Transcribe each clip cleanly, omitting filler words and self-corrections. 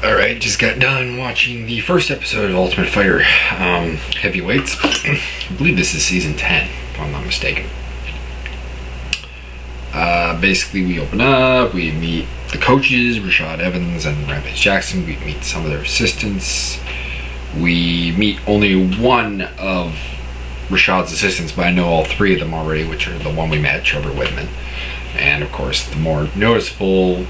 Alright, just got done watching the first episode of Ultimate Fighter Heavyweights. I believe this is season 10, if I'm not mistaken. Basically, we open up, we meet the coaches, Rashad Evans and Rampage Jackson. We meet some of their assistants. We meet only one of Rashad's assistants, but I know all three of them already, which are the one we met, Trevor Whitman. And of course, the more noticeable,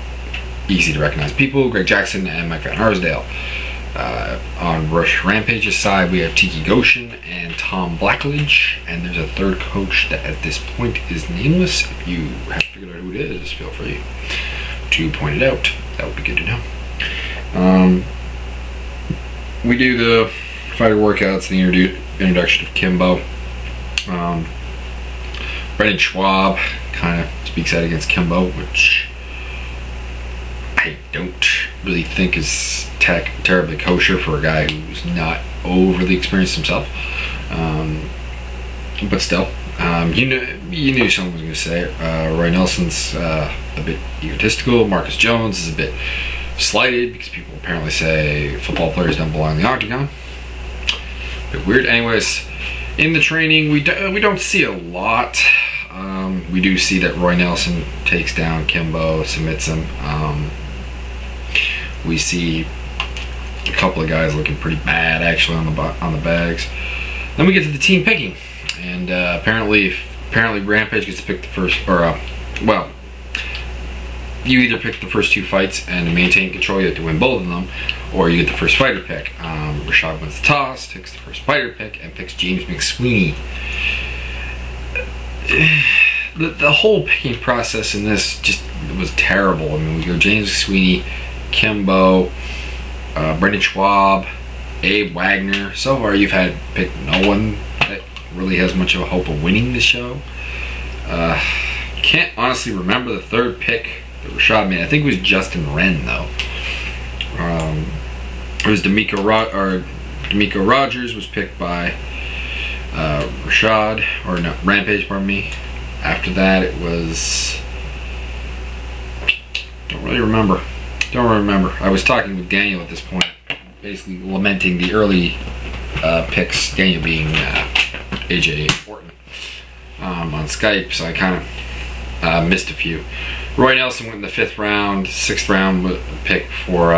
easy to recognize people, Greg Jackson and Mike Van Arsdale. On Rampage's side, we have Tiki Goshen and Tom Blackledge, and there's a third coach that at this point is nameless. If you have figured out who it is, feel free to point it out. That would be good to know. We do the fighter workouts, the introduction of Kimbo. Brendan Schwab kind of speaks out against Kimbo, which I don't really think is terribly kosher for a guy who's not overly experienced himself. But still, you knew someone was going to say it. Roy Nelson's a bit egotistical. Marcus Jones is a bit slighted because people apparently say football players don't belong in the octagon. A bit weird. Anyways, in the training, we don't see a lot. We do see that Roy Nelson takes down Kimbo, submits him. We see a couple of guys looking pretty bad actually on the bags. Then we get to the team picking, and apparently Rampage gets to pick the first, or well, you either pick the first two fights and maintain control. You have to win both of them, or you get the first fighter pick. Rashad wins the toss, takes the first fighter pick, and picks James McSweeney. The whole picking process in this just was terrible. I mean, we go James McSweeney, Kimbo, Brendan Schwab, Abe Wagner. So far, you've had picked no one that really has much of a hope of winning the show. Can't honestly remember the third pick that Rashad made. I think it was Justin Wren, though. It was D'Amico Rogers was picked by Rashad, or no, Rampage, pardon me. After that, it was, don't really remember. I was talking with Daniel at this point, basically lamenting the early picks, Daniel being AJ Orton, on Skype, so I kind of missed a few. Roy Nelson went in the 5th round. 6th round pick for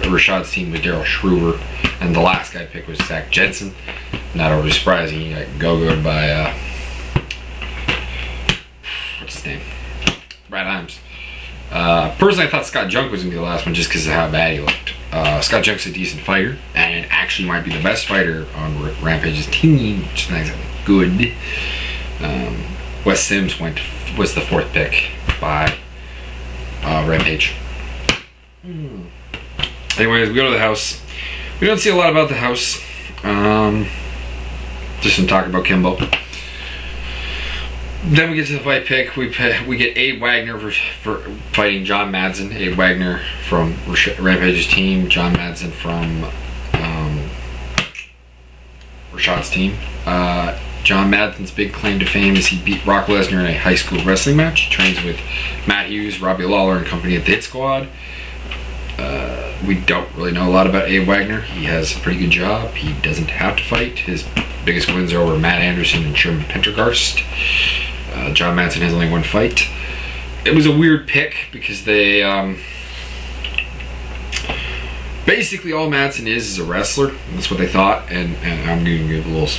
Rashad's team with Daryl Schroeder, and the last guy picked was Zach Jensen. Not overly surprising. He got go-go'd by what's his name? Brad Imes. Personally, I thought Scott Junk was going to be the last one just because of how bad he looked. Scott Junk's a decent fighter and actually might be the best fighter on Rampage's team, which is not exactly good. Wes Sims was the 4th pick by Rampage. Anyways, we go to the house. We don't see a lot about the house. Just some talk about Kimbo. Then we get to the fight pick. We get Abe Wagner for fighting Jon Madsen. Abe Wagner from Rampage's team. Jon Madsen from Rashad's team. Jon Madsen's big claim to fame is he beat Brock Lesnar in a high school wrestling match. He trains with Matt Hughes, Robbie Lawler, and company at the Hit Squad. We don't really know a lot about Abe Wagner. He has a pretty good job. He doesn't have to fight. His biggest wins are over Matt Anderson and Sherman Pendergast. Jon Madsen has only one fight. It was a weird pick because they basically all Madsen is a wrestler. That's what they thought, and I'm going to give a little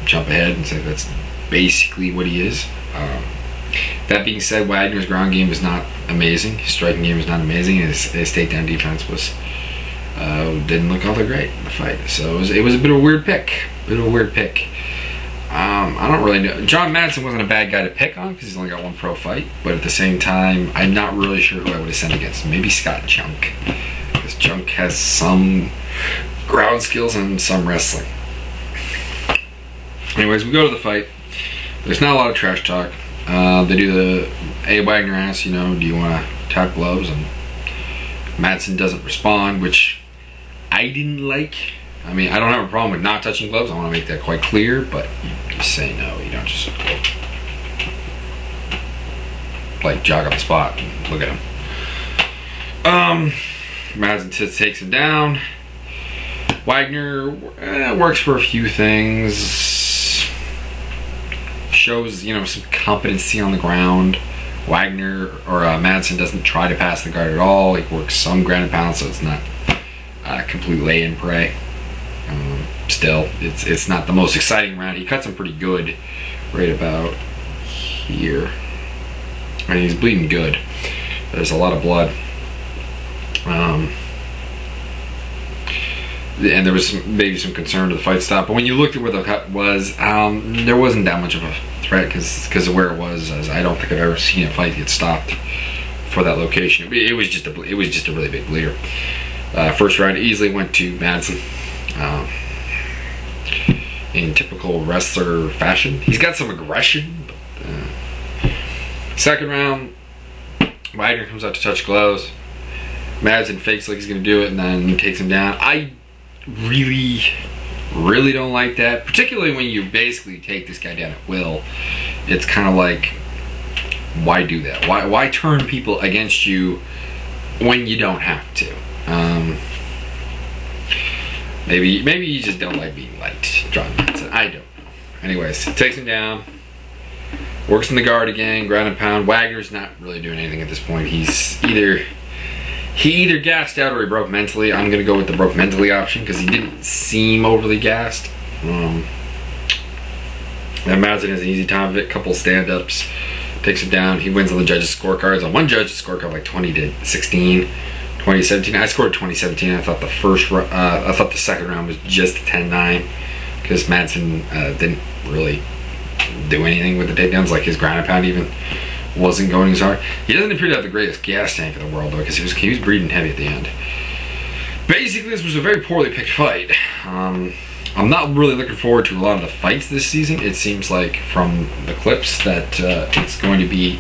jump ahead and say that's basically what he is. That being said, Wagner's ground game is not amazing. His striking game is not amazing. His takedown defense was didn't look all that great in the fight. So it was a bit of a weird pick. I don't really know. Jon Madsen wasn't a bad guy to pick on because he's only got one pro fight. But at the same time, I'm not really sure who I would have sent against. Maybe Scott Junk, because Junk has some ground skills and some wrestling. Anyways, we go to the fight. There's not a lot of trash talk. They do the Abe Wagner asks, do you want to tap gloves? And Madsen doesn't respond, which I didn't like. I mean, I don't have a problem with not touching gloves. I want to make that quite clear, but you just say no. You don't just like jog on the spot and look at him. Madsen takes him down. Wagner works for a few things. Shows, some competency on the ground. Wagner or Madsen doesn't try to pass the guard at all. He works some ground and pound, so it's not complete lay and pray. Still, it's not the most exciting round. He cuts him pretty good, right about here. I mean, he's bleeding good. There's a lot of blood. And there was maybe some concern to the fight stop, but when you looked at where the cut was, there wasn't that much of a threat because of where it was. As I don't think I've ever seen a fight get stopped for that location. It was just a really big bleeder. First round easily went to Madsen. In typical wrestler fashion, he's got some aggression. But, second round, Wagner comes out to touch gloves. Madsen fakes like he's gonna do it and then takes him down. I really don't like that, particularly when you basically take this guy down at will. It's kind of like, why do that? Why turn people against you when you don't have to? Maybe you just don't like being liked, Jon Madsen. I don't know. Anyways, takes him down. Works in the guard again, ground and pound. Wagner's not really doing anything at this point. He either gassed out or he broke mentally. I'm gonna go with the broke mentally option because he didn't seem overly gassed. And Madsen has an easy time of it. Couple stand-ups, takes him down. He wins on the judges' scorecards. On one judge's scorecard, like 20-16. 2017. I scored 2017. I thought the second round was just 10-9 because Madsen didn't really do anything with the takedowns. Like his ground and pound even wasn't going as hard. He doesn't appear to have the greatest gas tank in the world though, because he was breathing heavy at the end. Basically, this was a very poorly picked fight. I'm not really looking forward to a lot of the fights this season. It seems like from the clips that it's going to be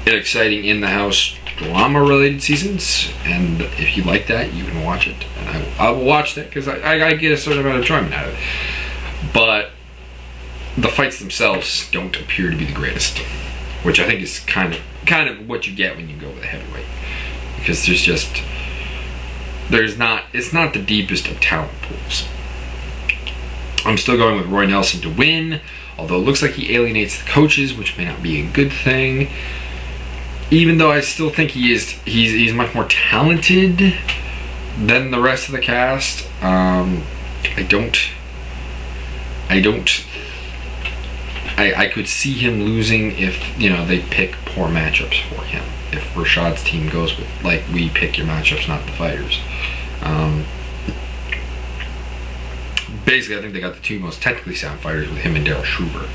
an exciting in-the-house drama-related seasons, and if you like that, you can watch it. And I will watch that because I get a certain amount of enjoyment out of it. But the fights themselves don't appear to be the greatest, which I think is kind of what you get when you go with a heavyweight, because it's not the deepest of talent pools. I'm still going with Roy Nelson to win, although it looks like he alienates the coaches, which may not be a good thing. Even though I still think he's much more talented than the rest of the cast. I could see him losing if they pick poor matchups for him. If Rashad's team goes with like, we pick your matchups, not the fighters. Basically, I think they got the two most technically sound fighters with him and Daryl Schruber.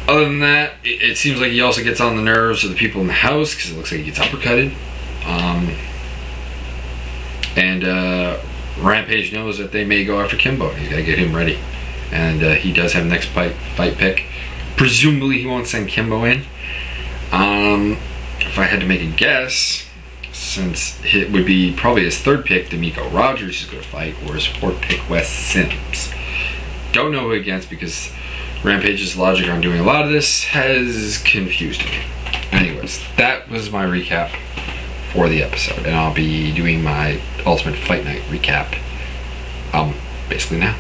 Other than that, it seems like he also gets on the nerves of the people in the house because it looks like he gets uppercutted. Rampage knows that they may go after Kimbo. He's got to get him ready. And he does have next fight pick. Presumably he won't send Kimbo in. If I had to make a guess, since it would be probably his third pick, D'Amico Rogers is going to fight, or his fourth pick, Wes Sims. Don't know who against because Rampage's logic on doing a lot of this has confused me. Anyways, that was my recap for the episode, and I'll be doing my Ultimate Fight Night recap basically now.